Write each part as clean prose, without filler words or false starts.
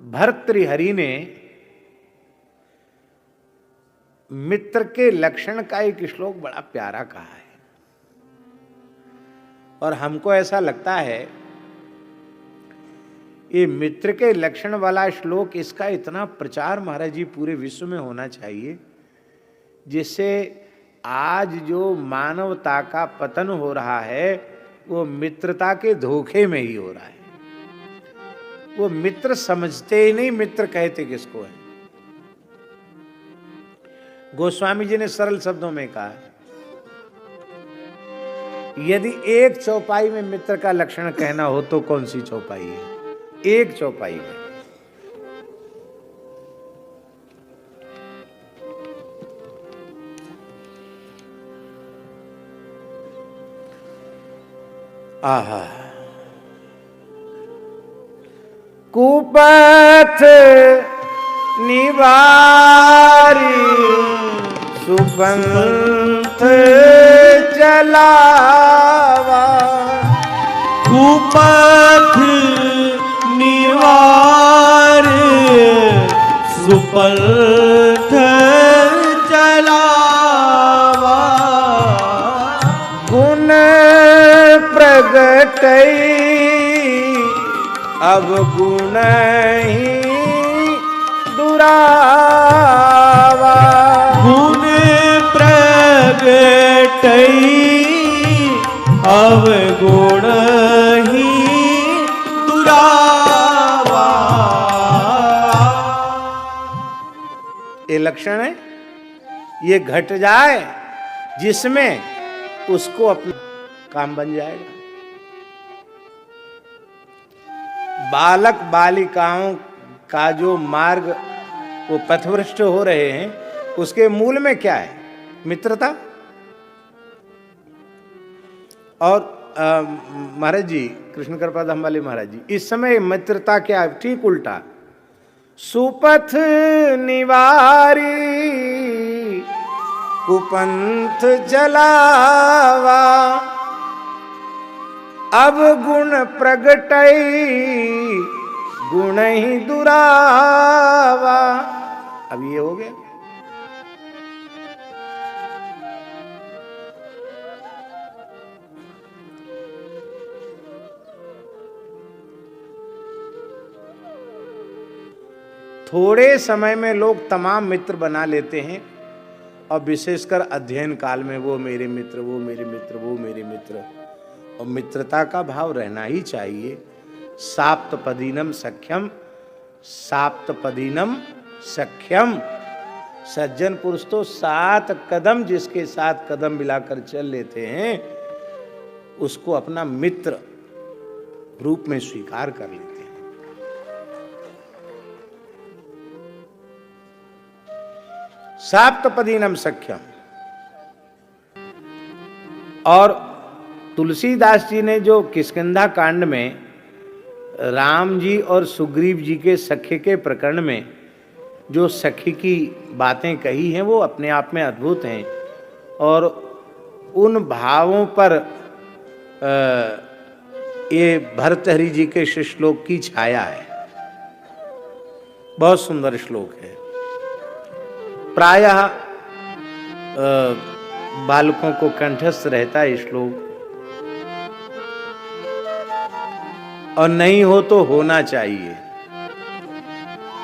भर्तृहरि ने मित्र के लक्षण का एक श्लोक बड़ा प्यारा कहा है, और हमको ऐसा लगता है ये मित्र के लक्षण वाला श्लोक, इसका इतना प्रचार महाराज जी पूरे विश्व में होना चाहिए, जिससे आज जो मानवता का पतन हो रहा है वो मित्रता के धोखे में ही हो रहा है। वो मित्र समझते ही नहीं, मित्र कहते किसको है। गोस्वामी जी ने सरल शब्दों में कहा, यदि एक चौपाई में मित्र का लक्षण कहना हो तो कौन सी चौपाई है? एक चौपाई में। आहा, कुपथ निवारी सुपंथ चलावा, कुपथ निवार सुपंथ चलावा, गुण प्रगटई अब गुण ही दुरावा, गुण प्रगटई अब गुण ही दुरावा। ये लक्षण है, ये घट जाए जिसमें उसको अपना काम बन जाएगा। बालक बालिकाओं का जो मार्ग वो पथभ्रष्ट हो रहे हैं, उसके मूल में क्या है? मित्रता। और महाराज जी, कृष्ण कृपा धाम वाले महाराज जी, इस समय मित्रता क्या है? ठीक उल्टा। सुपथ निवारी कुपंथ चलावा, अब गुण प्रगटई गुण ही दुरावा। अब ये हो गया। थोड़े समय में लोग तमाम मित्र बना लेते हैं, और विशेषकर अध्ययन काल में वो मेरे मित्र, वो मेरे मित्र, वो मेरे मित्र। और मित्रता का भाव रहना ही चाहिए। साप्तपदीनम सख्यम, साप्तपदीनम सख्यम। सज्जन पुरुष तो 7 कदम जिसके साथ कदम मिलाकर चल लेते हैं, उसको अपना मित्र रूप में स्वीकार कर लेते हैं। साप्तपदीनम सख्यम। और तुलसीदास जी ने जो किष्किंधा कांड में राम जी और सुग्रीव जी के सख्य के प्रकरण में जो सखी की बातें कही हैं, वो अपने आप में अद्भुत हैं, और उन भावों पर ये भर्तृहरि जी के श्लोक की छाया है। बहुत सुंदर श्लोक है। प्रायः बालकों को कंठस्थ रहता है श्लोक, और नहीं हो तो होना चाहिए।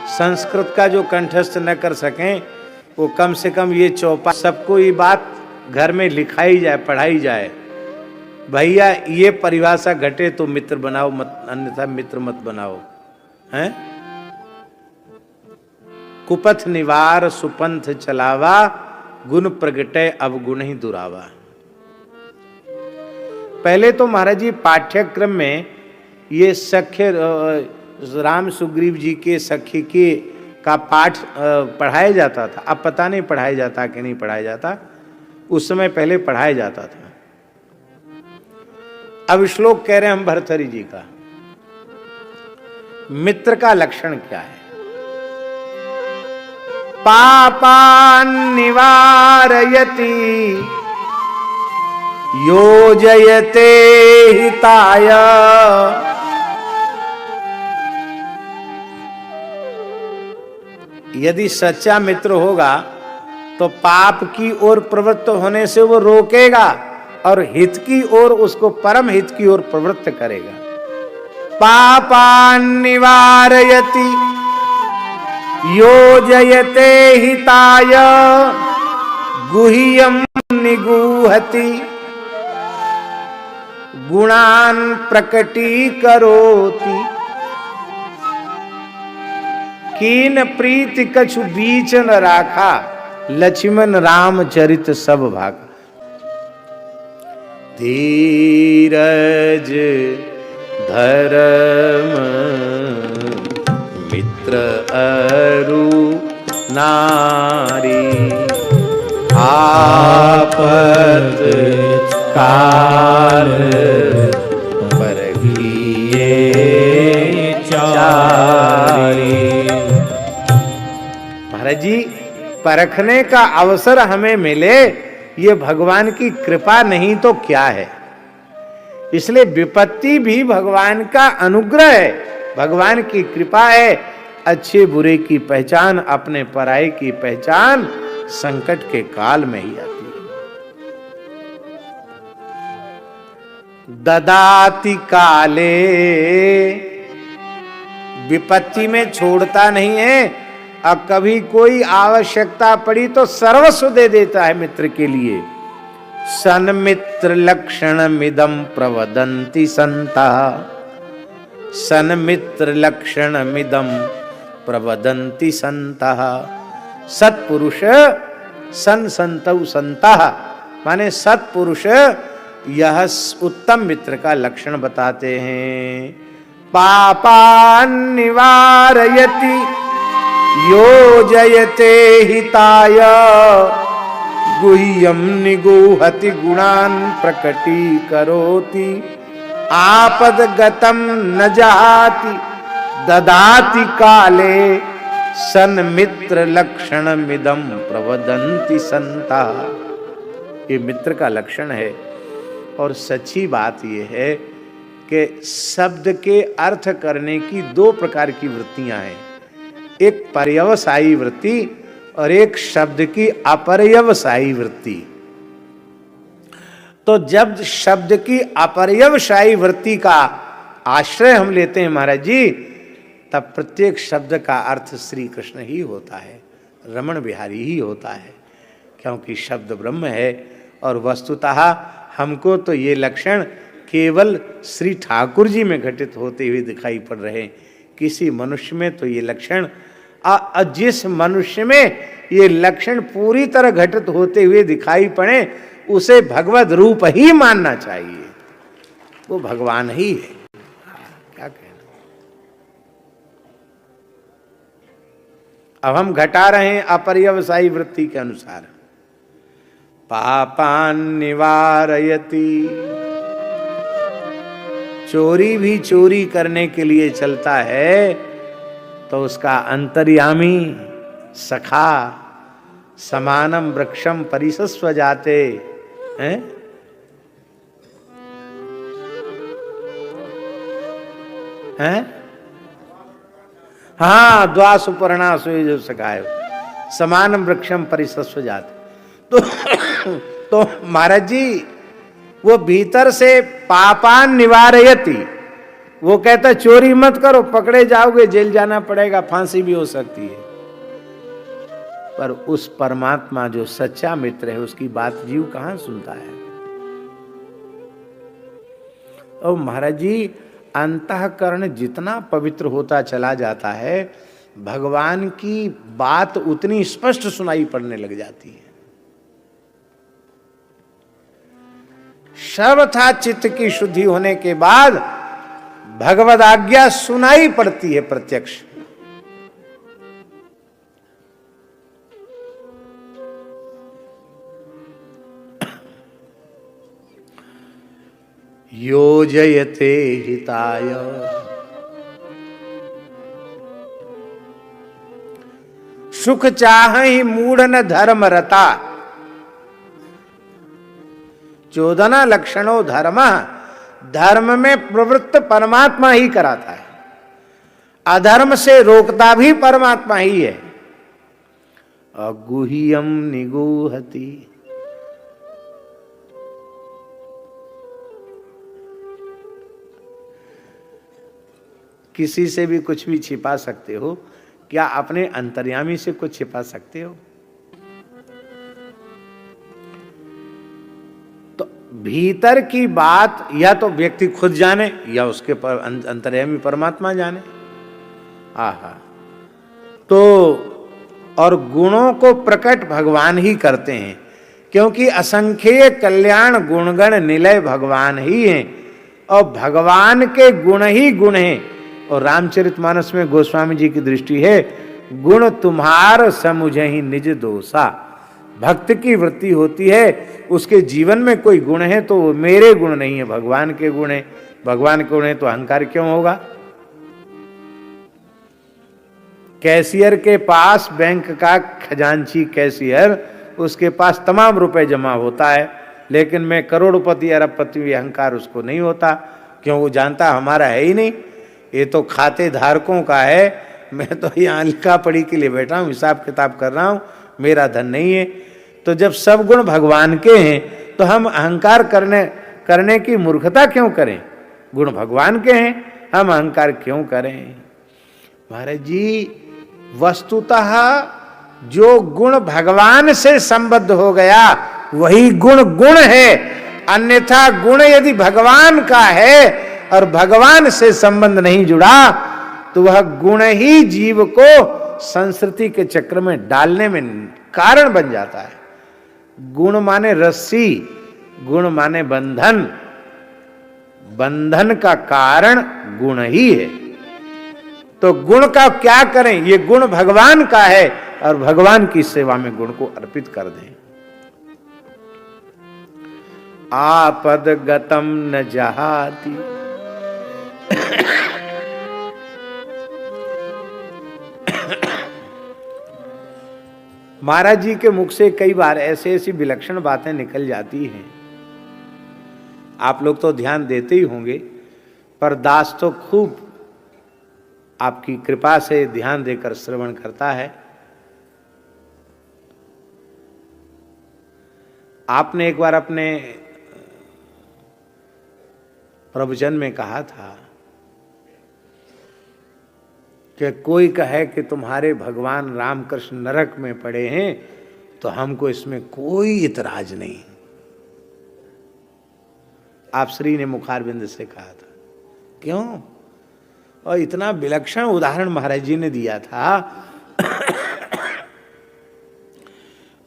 संस्कृत का जो कंठस्थ न कर सकें, वो कम से कम ये चौपाई, सबको ये बात घर में लिखाई जाए, पढ़ाई जाए, भैया ये परिभाषा घटे तो मित्र बनाओ, मत अन्यथा मित्र मत बनाओ। हैं? कुपथ निवार सुपंथ चलावा, गुण प्रगटे अब गुण ही दुरावा। पहले तो महाराज जी पाठ्यक्रम में ये सख्य राम सुग्रीव जी के सख्य के का पाठ पढ़ाया जाता था। अब पता नहीं पढ़ाया जाता कि नहीं पढ़ाया जाता, उस समय पहले पढ़ाया जाता था। अब श्लोक कह रहे हैं हम भर्तृहरि जी का। मित्र का लक्षण क्या है? पापान निवारयति योजयते हिताय, यदि सच्चा मित्र होगा तो पाप की ओर प्रवृत्त होने से वो रोकेगा और हित की ओर, उसको परम हित की ओर प्रवृत्त करेगा। पापान निवारयति योजयते हिताय गुह्यम निगूहति गुणान प्रकटीकरोति। कीन प्रीति कछु बीच न राखा लक्ष्मण राम चरित सब भागा। धीरज धर्म मित्र अरु नारी आपत काल परखिए चारी। महाराज जी, परखने का अवसर हमें मिले ये भगवान की कृपा नहीं तो क्या है। इसलिए विपत्ति भी भगवान का अनुग्रह है, भगवान की कृपा है। अच्छे बुरे की पहचान, अपने पराये की पहचान संकट के काल में ही आती है। ददाति काले, विपत्ति में छोड़ता नहीं है, अब कभी कोई आवश्यकता पड़ी तो सर्वस्व दे देता है मित्र के लिए। सन्मित्र लक्षण मिदम प्रवदन्ति संता, सन्मित्र लक्षण मिदम प्रवदन्ति संता। सत्पुरुष सन संतौ संता, माने सत्पुरुष यह उत्तम मित्र का लक्षण बताते हैं। पापान निवारयति योजयते हिताय गुह्यम निगूहति गुणान प्रकटीकरोति। आपदगतं न जाति ददाति काले सन्मित्र लक्षण मिदम प्रवदन्ति संता। ये मित्र का लक्षण है। और सच्ची बात यह है कि शब्द के अर्थ करने की दो प्रकार की वृत्तियां हैं, एक पर्यवसायी वृत्ति और एक शब्द की अपर्यवसायी वृत्ति। तो जब शब्द की अपर्यवसायी वृत्ति का आश्रय हम लेते हैं महाराज जी, तब प्रत्येक शब्द का अर्थ श्री कृष्ण ही होता है, रमण बिहारी ही होता है, क्योंकि शब्द ब्रह्म है। और वस्तुतः हमको तो ये लक्षण केवल श्री ठाकुर जी में घटित होते हुए दिखाई पड़ रहे हैं। किसी मनुष्य में तो ये लक्षण, जिस मनुष्य में ये लक्षण पूरी तरह घटित होते हुए दिखाई पड़े, उसे भगवद रूप ही मानना चाहिए, वो भगवान ही है। क्या कहना। अब हम घटा रहे हैं अपर्यवसायी वृत्ति के अनुसार। पापान निवारयति, चोरी भी चोरी करने के लिए चलता है तो उसका अंतर्यामी सखा समानम वृक्षम परिसस्व जाते हैं। हैं? हाँ, द्वा सुपर्णा सोई जो सखायो समानम वृक्षम परिसस्व जाते। तो महाराज जी, वो भीतर से पापान निवारयति, वो कहता चोरी मत करो, पकड़े जाओगे, जेल जाना पड़ेगा, फांसी भी हो सकती है। पर उस परमात्मा जो सच्चा मित्र है, उसकी बात जीव कहां सुनता है। और महाराज जी, अंतःकरण जितना पवित्र होता चला जाता है, भगवान की बात उतनी स्पष्ट सुनाई पड़ने लग जाती है। सर्वथा चित्त की शुद्धि होने के बाद भगवद आज्ञा सुनाई पड़ती है प्रत्यक्ष। योजयते हिताय, सुख चाहि मूढ़ न धर्म रता। 14 लक्षणों धर्म, धर्म में प्रवृत्त परमात्मा ही कराता है, अधर्म से रोकता भी परमात्मा ही है। अगुह्यम निगूहति। किसी से भी कुछ भी छिपा सकते हो, क्या अपने अंतर्यामी से कुछ छिपा सकते हो? तो भीतर की बात या तो व्यक्ति खुद जाने या उसके अंतर्यामी परमात्मा जाने। आहा, तो और गुणों को प्रकट भगवान ही करते हैं, क्योंकि असंख्य कल्याण गुणगण निलय भगवान ही हैं और भगवान के गुण ही गुण हैं। और रामचरितमानस में गोस्वामी जी की दृष्टि है, गुण तुम्हार समुझे ही निज दोषा। भक्त की वृत्ति होती है, उसके जीवन में कोई गुण है तो वो मेरे गुण नहीं है, भगवान के गुण है। भगवान के गुण है तो अहंकार क्यों होगा? कैशियर के पास, बैंक का खजांची कैशियर, उसके पास तमाम रुपए जमा होता है, लेकिन मैं करोड़पति अरबपति भी अहंकार उसको नहीं होता। क्यों? वो जानता हमारा है ही नहीं, ये तो खाते धारकों का है। मैं तो यहाँ लिखा पढ़ी के लिए बैठा हूँ, हिसाब किताब कर रहा हूँ, मेरा धन नहीं है। तो जब सब गुण भगवान के हैं तो हम अहंकार करने की मूर्खता क्यों करें? गुण भगवान के हैं, हम अहंकार क्यों करें? महाराज जी, वस्तुतः जो गुण भगवान से संबद्ध हो गया वही गुण गुण है। अन्यथा गुण यदि भगवान का है और भगवान से संबंध नहीं जुड़ा तो वह गुण ही जीव को संस्कृति के चक्र में डालने में कारण बन जाता है। गुण माने रस्सी, गुण माने बंधन, बंधन का कारण गुण ही है। तो गुण का क्या करें? ये गुण भगवान का है और भगवान की सेवा में गुण को अर्पित कर दें। आपद गतम न जहाति, महाराज जी के मुख से कई बार ऐसे ऐसी विलक्षण बातें निकल जाती हैं, आप लोग तो ध्यान देते ही होंगे, पर दास तो खूब आपकी कृपा से ध्यान देकर श्रवण करता है। आपने एक बार अपने प्रवचन में कहा था कि कोई कहे कि तुम्हारे भगवान रामकृष्ण नरक में पड़े हैं तो हमको इसमें कोई इतराज नहीं। आप श्री ने मुखारबिंद से कहा था। क्यों? और इतना विलक्षण उदाहरण महाराज जी ने दिया था।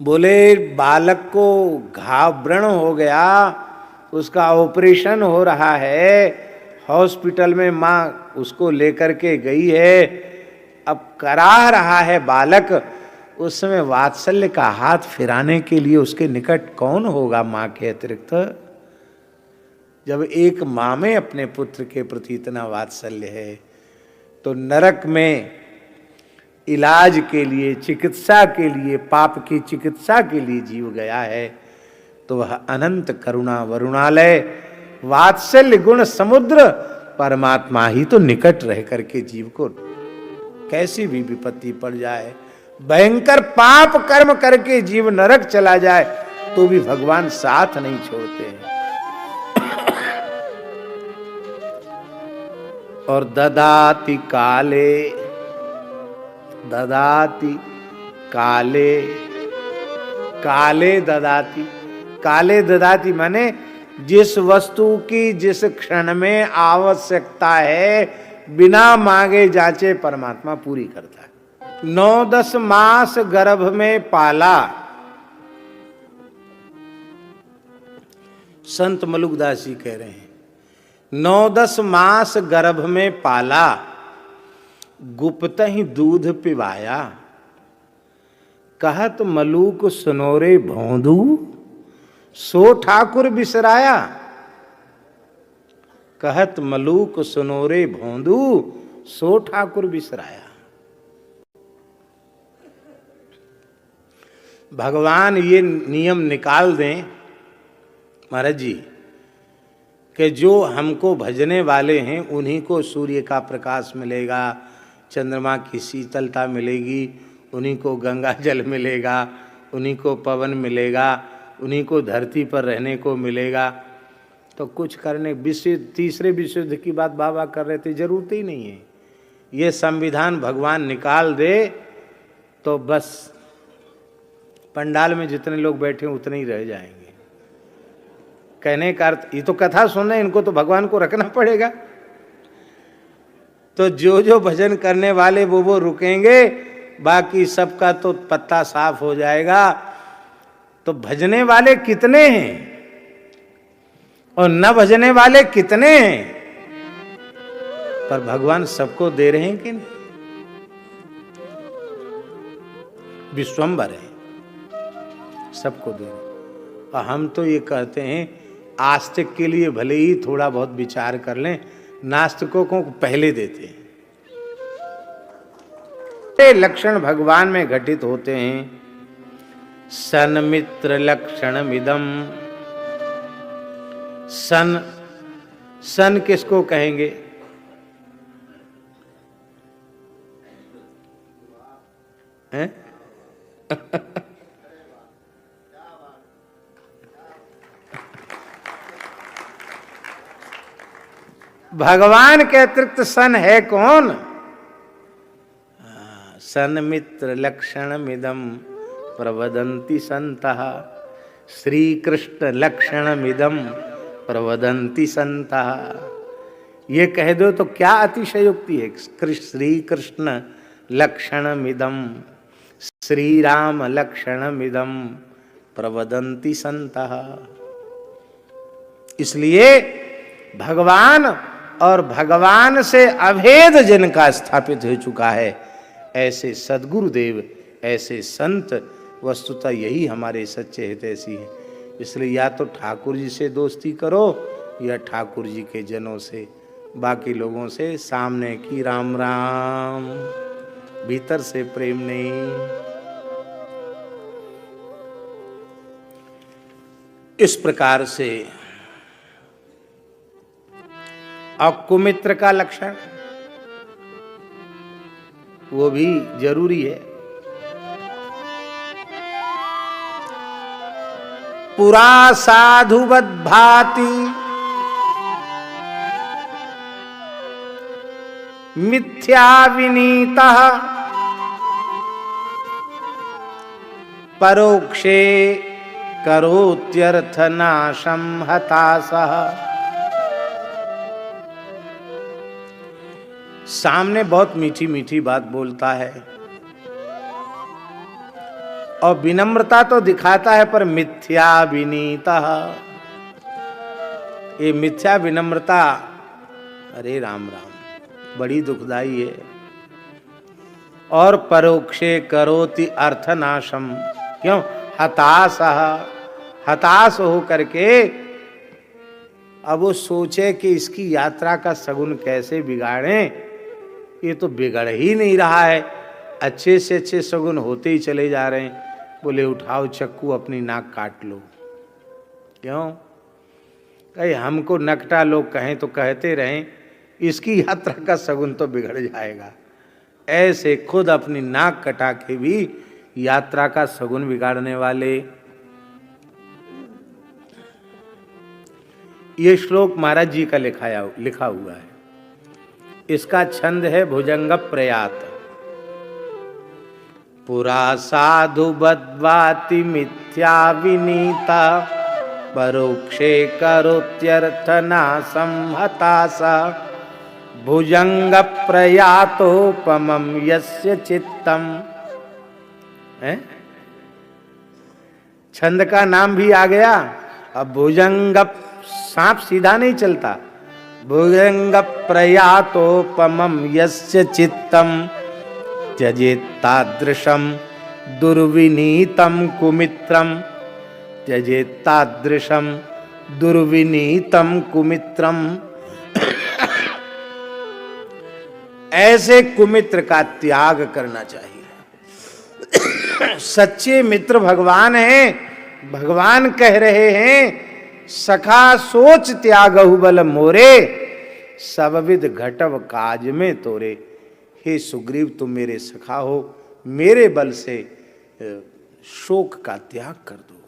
बोले बालक को घाव व्रण हो गया, उसका ऑपरेशन हो रहा है, हॉस्पिटल में माँ उसको लेकर के गई है, अब करा रहा है बालक। उस समय वात्सल्य का हाथ फिराने के लिए उसके निकट कौन होगा माँ के अतिरिक्त? जब एक माँ में अपने पुत्र के प्रति इतना वात्सल्य है तो नरक में इलाज के लिए, चिकित्सा के लिए, पाप की चिकित्सा के लिए जीव गया है तो वह अनंत करुणा वरुणालय वात्सल्य गुण समुद्र परमात्मा ही तो निकट रह करके जीव को कैसी भी विपत्ति पड़ जाए, भयंकर पाप कर्म करके जीव नरक चला जाए तो भी भगवान साथ नहीं छोड़ते हैं। और ददाति काले, ददाति काले, काले ददाति, काले ददाति माने जिस वस्तु की जिस क्षण में आवश्यकता है बिना मांगे जांचे परमात्मा पूरी करता है। 9-10 मास गर्भ में पाला, संत मलुकदास जी कह रहे हैं 9-10 मास गर्भ में पाला, गुप्त ही दूध पिवाया, कहत मलूक सुनोरे भौंदू, सो ठाकुर बिसराया। कहत मलूक सुनोरे भौंदू, सो ठाकुर बिसराया। भगवान ये नियम निकाल दें महाराज जी कि जो हमको भजने वाले हैं उन्हीं को सूर्य का प्रकाश मिलेगा, चंद्रमा की शीतलता मिलेगी, उन्हीं को गंगा जल मिलेगा, उन्हीं को पवन मिलेगा, उन्हीं को धरती पर रहने को मिलेगा। तो कुछ करने विश्व तीसरे विश्व युद्ध की बात बाबा कर रहे थे, जरूरत ही नहीं है। ये संविधान भगवान निकाल दे तो बस पंडाल में जितने लोग बैठे हैं उतने ही रह जाएंगे। कहने का अर्थ, ये तो कथा सुनने, इनको तो भगवान को रखना पड़ेगा। तो जो जो भजन करने वाले वो रुकेंगे, बाकी सबका तो पत्ता साफ हो जाएगा। तो भजने वाले कितने हैं और न भजने वाले कितने हैं, पर भगवान सबको दे रहे हैं कि नहीं? विश्वंभर है, सबको दे रहे हैं। और हम तो ये कहते हैं आस्तिक के लिए भले ही थोड़ा बहुत विचार कर लें, नास्तिकों को पहले देते हैं। ये लक्षण भगवान में घटित होते हैं। सन्मित्र लक्षणमिदं। सन किसको कहेंगे? हैं? भगवान के अतिरिक्त सन है कौन? सन्मित्र लक्षणमिदं प्रवदन्ति संतः। श्री कृष्ण लक्षणमिदं प्रवदन्ति संतः। ये कह दो तो क्या अतिशयोक्ति है। श्री कृष्ण लक्षणमिदं, श्री राम लक्षणमिदं प्रवदन्ति संतः। इसलिए भगवान और भगवान से अभेद जिनका स्थापित हो चुका है, ऐसे सद्गुरुदेव, ऐसे संत, वस्तुतः यही हमारे सच्चे हितैषी हैं। इसलिए या तो ठाकुर जी से दोस्ती करो या ठाकुर जी के जनों से, बाकी लोगों से सामने की राम राम, भीतर से प्रेम नहीं। इस प्रकार से और कुमित्र का लक्षण वो भी जरूरी है। पुरा साधुवद भाति मिथ्या विनीतः परोक्षे करोत्यर्थ नाशम हताशः। सामने बहुत मीठी मीठी बात बोलता है और विनम्रता तो दिखाता है, पर मिथ्या विनीता। ये मिथ्या विनम्रता, अरे राम राम, बड़ी दुखदाई है। और परोक्षे करोति अर्थनाशम, क्यों? हताशः, हताश हो करके अब वो सोचे कि इसकी यात्रा का सगुन कैसे बिगाड़ें। ये तो बिगड़ ही नहीं रहा है, अच्छे से अच्छे सगुन होते ही चले जा रहे हैं। बोले उठाओ चक्कू, अपनी नाक काट लो। क्यों? कहीं हमको नकटा लोग कहें तो कहते रहें, इसकी यात्रा का सगुन तो बिगड़ जाएगा। ऐसे खुद अपनी नाक कटा के भी यात्रा का सगुन बिगाड़ने वाले। ये श्लोक महाराज जी का लिखा हुआ है। इसका छंद है भुजंग प्रयात। पुरा साधु बद्वाति मिथ्या विनीता परोक्षे करोत्यर्थ नासं हताशा भुजंग प्रयातोपमं यस्य चित्तम। छंद का नाम भी आ गया। अब भुजंग, सांप सीधा नहीं चलता। भुजंग प्रयातोपमं यस्य चित्तम त्यजेत्तादृशं दुर्विनीतं कुमित्रम। त्यजेत्तादृशं दुर्विनीतं कुमित्रम। ऐसे कुमित्र का त्याग करना चाहिए। सच्चे मित्र भगवान हैं। भगवान कह रहे हैं, सखा सोच त्यागहु बल मोरे सबविध घटव काज में तोरे। हे सुग्रीव, तुम मेरे सखा हो, मेरे बल से शोक का त्याग कर दो।